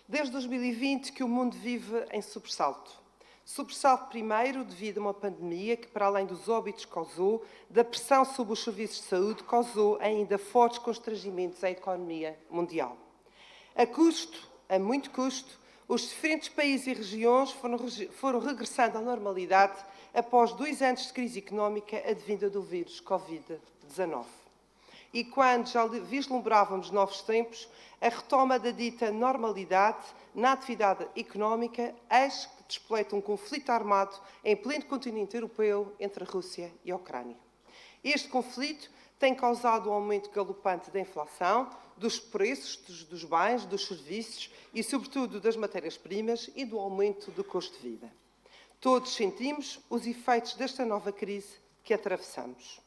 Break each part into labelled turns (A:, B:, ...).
A: Desde 2020 que o mundo vive em sobressalto. Sobressalto primeiro devido a uma pandemia que, para além dos óbitos que causou, da pressão sobre os serviços de saúde, causou ainda fortes constrangimentos à economia mundial. A muito custo, os diferentes países e regiões foram regressando à normalidade após 2 anos de crise económica advinda do vírus Covid-19. E quando já vislumbrávamos novos tempos, a retoma da dita normalidade na atividade económica, eis que despleta um conflito armado em pleno continente europeu entre a Rússia e a Ucrânia. Este conflito tem causado um aumento galopante da inflação, dos preços dos bens, dos serviços e, sobretudo, das matérias-primas e do aumento do custo de vida. Todos sentimos os efeitos desta nova crise que atravessamos.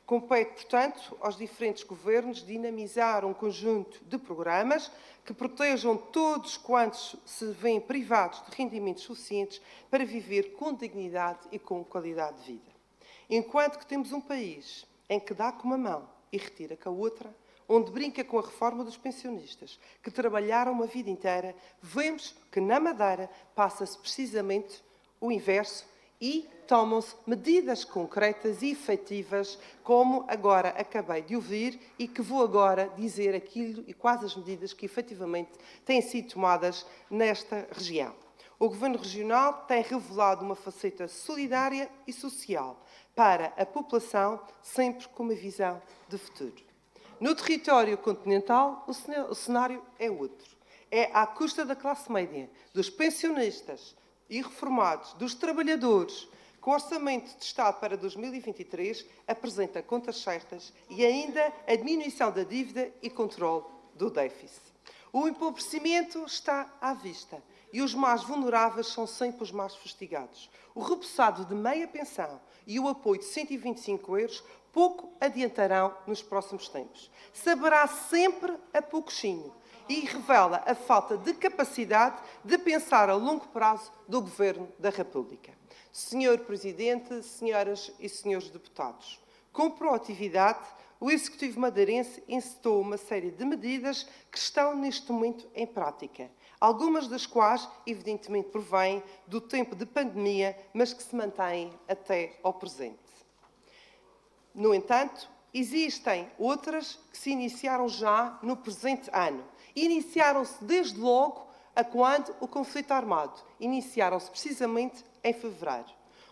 A: Compete, portanto, aos diferentes governos dinamizar um conjunto de programas que protejam todos quantos se veem privados de rendimentos suficientes para viver com dignidade e com qualidade de vida. Enquanto que temos um país em que dá com uma mão e retira com a outra, onde brinca com a reforma dos pensionistas, que trabalharam uma vida inteira, vemos que na Madeira passa-se precisamente o inverso e tomam-se medidas concretas e efetivas, como agora acabei de ouvir e que vou agora dizer aquilo e quais as medidas que efetivamente têm sido tomadas nesta região. O Governo Regional tem revelado uma faceta solidária e social para a população, sempre com uma visão de futuro. No território continental, o cenário é outro. É à custa da classe média, dos pensionistas e reformados, dos trabalhadores, que o Orçamento de Estado para 2023 apresenta contas certas e ainda a diminuição da dívida e controle do déficit. O empobrecimento está à vista e os mais vulneráveis são sempre os mais fustigados. O repousado de meia pensão e o apoio de 125 euros pouco adiantarão nos próximos tempos. Saberá sempre a pouquinho e revela a falta de capacidade de pensar a longo prazo do Governo da República. Senhor Presidente, senhoras e senhores deputados, com proatividade, o Executivo madeirense encetou uma série de medidas que estão neste momento em prática, algumas das quais, evidentemente, provêm do tempo de pandemia, mas que se mantêm até ao presente. No entanto, existem outras que se iniciaram já no presente ano. Iniciaram-se desde logo a quando o conflito armado. Iniciaram-se precisamente em fevereiro.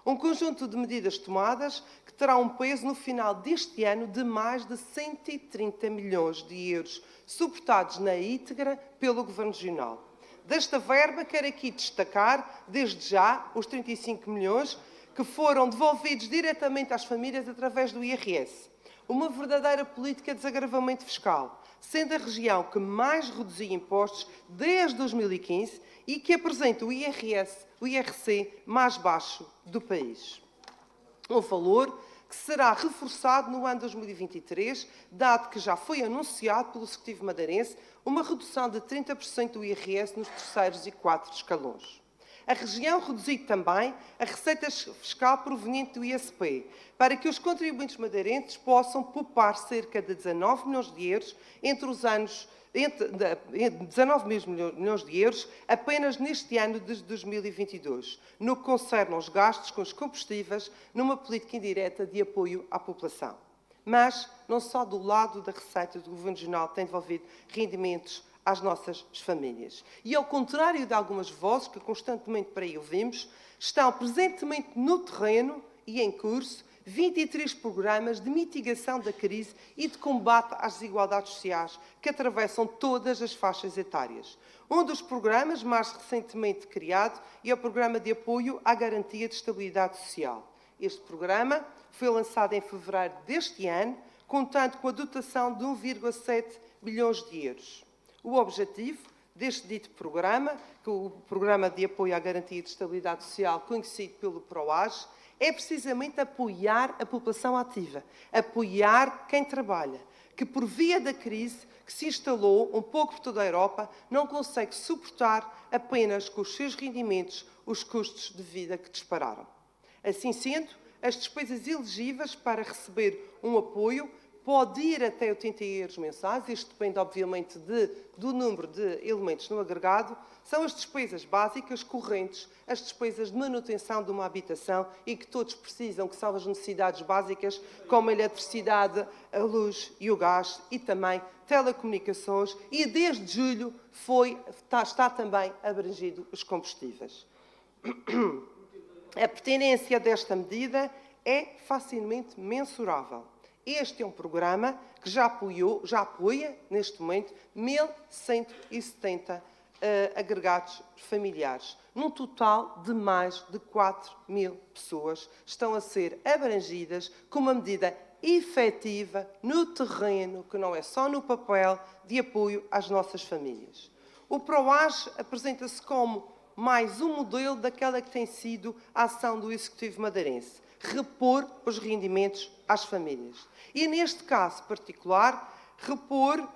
A: Um conjunto de medidas tomadas que terá um peso no final deste ano de mais de 130 milhões de euros, suportados na íntegra pelo Governo Regional. Desta verba, quero aqui destacar, desde já, os 35 milhões que foram devolvidos diretamente às famílias através do IRS. Uma verdadeira política de desagravamento fiscal, sendo a região que mais reduziu impostos desde 2015 e que apresenta o IRC mais baixo do país. Um valor que será reforçado no ano 2023, dado que já foi anunciado pelo Executivo madeirense uma redução de 30% do IRS nos terceiros e 4º escalões. A região reduziu também a receita fiscal proveniente do ISP, para que os contribuintes madeirenses possam poupar cerca de 19 milhões de euros entre 19 milhões de euros apenas neste ano de 2022, no que concerne aos gastos com os combustíveis, numa política indireta de apoio à população. Mas não só do lado da receita do Governo Regional tem devolvido rendimentos às nossas famílias. E, ao contrário de algumas vozes que constantemente por aí ouvimos, estão presentemente no terreno e em curso 23 programas de mitigação da crise e de combate às desigualdades sociais que atravessam todas as faixas etárias. Um dos programas mais recentemente criado é o Programa de Apoio à Garantia de Estabilidade Social. Este programa foi lançado em fevereiro deste ano, contando com a dotação de 1,7 bilhões de euros. O objetivo deste dito programa, que é o Programa de Apoio à Garantia de Estabilidade Social, conhecido pelo PROAGE, é precisamente apoiar a população ativa, apoiar quem trabalha, que por via da crise que se instalou um pouco por toda a Europa, não consegue suportar apenas com os seus rendimentos os custos de vida que dispararam. Assim sendo, as despesas elegíveis para receber um apoio pode ir até 80 euros mensais, isto depende, obviamente, do número de elementos no agregado, são as despesas básicas, correntes, as despesas de manutenção de uma habitação e que todos precisam, que são as necessidades básicas, como a eletricidade, a luz e o gás, e também telecomunicações, e desde julho está também abrangido os combustíveis. A pertinência desta medida é facilmente mensurável. Este é um programa que já apoia, neste momento, 1.170 agregados familiares. Num total de mais de 4.000 pessoas estão a ser abrangidas com uma medida efetiva no terreno, que não é só no papel, de apoio às nossas famílias. O PROAGE apresenta-se como mais um modelo daquela que tem sido a ação do Executivo madeirense: repor os rendimentos às famílias. E, neste caso particular, repor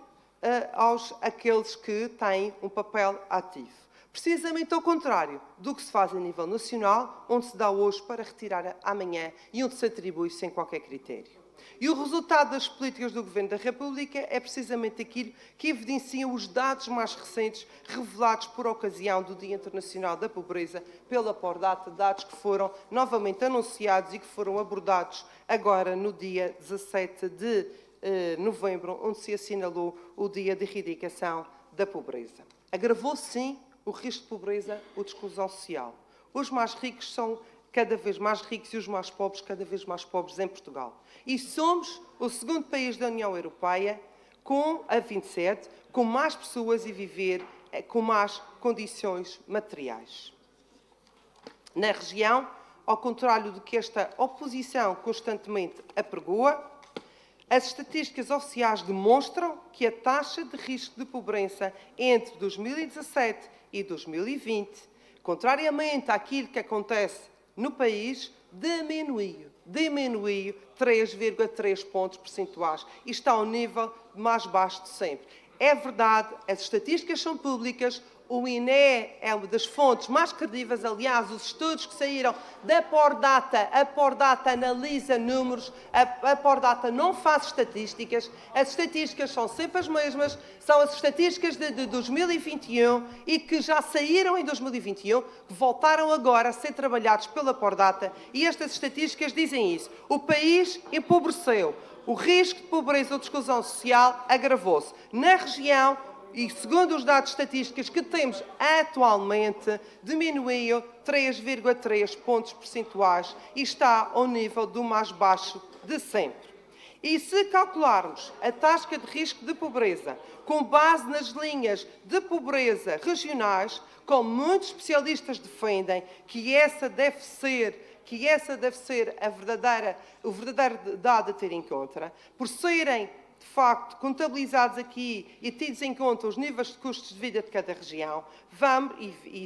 A: àqueles que têm um papel ativo. Precisamente ao contrário do que se faz a nível nacional, onde se dá hoje para retirar amanhã e onde se atribui sem qualquer critério. E o resultado das políticas do Governo da República é precisamente aquilo que evidenciam os dados mais recentes revelados por ocasião do Dia Internacional da Pobreza pela Pordata, dados que foram novamente anunciados e que foram abordados agora no dia 17 de novembro, onde se assinalou o Dia de Erradicação da Pobreza. Agravou, sim, o risco de pobreza ou de exclusão social. Os mais ricos são cada vez mais ricos e os mais pobres cada vez mais pobres em Portugal. E somos o segundo país da União Europeia, a 27, com mais pessoas a viver com más condições materiais. Na região, ao contrário do que esta oposição constantemente apregoa, as estatísticas oficiais demonstram que a taxa de risco de pobreza entre 2017 e 2020, contrariamente àquilo que acontece no país, diminuiu 3,3 pontos percentuais e está ao nível mais baixo de sempre. É verdade, as estatísticas são públicas, o INE é uma das fontes mais credíveis, aliás, os estudos que saíram da Pordata, a Pordata analisa números, a Pordata não faz estatísticas, as estatísticas são sempre as mesmas, são as estatísticas de 2021 e que já saíram em 2021, que voltaram agora a ser trabalhados pela Pordata, e estas estatísticas dizem isso. O país empobreceu, o risco de pobreza ou de exclusão social agravou-se. Na região, e segundo os dados estatísticos que temos atualmente, diminuiu 3,3 pontos percentuais e está ao nível do mais baixo de sempre. E se calcularmos a taxa de risco de pobreza com base nas linhas de pobreza regionais, como muitos especialistas defendem, que essa deve ser o verdadeiro dado a ter em conta, por serem de facto, contabilizados aqui e tidos em conta os níveis de custos de vida de cada região,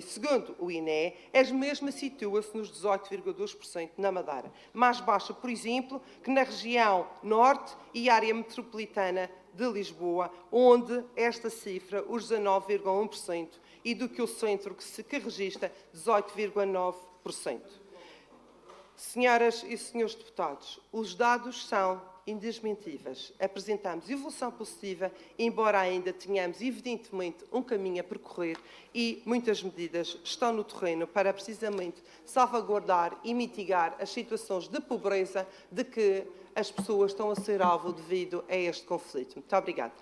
A: segundo o INE, as mesmas situa-se nos 18,2% na Madeira. Mais baixa, por exemplo, que na região norte e área metropolitana de Lisboa, onde esta cifra, os 19,1%, e do que o centro, que registra 18,9%. Senhoras e senhores deputados, os dados são indesmentíveis. Apresentamos evolução positiva, embora ainda tenhamos, evidentemente, um caminho a percorrer e muitas medidas estão no terreno para, precisamente, salvaguardar e mitigar as situações de pobreza de que as pessoas estão a ser alvo devido a este conflito. Muito obrigada.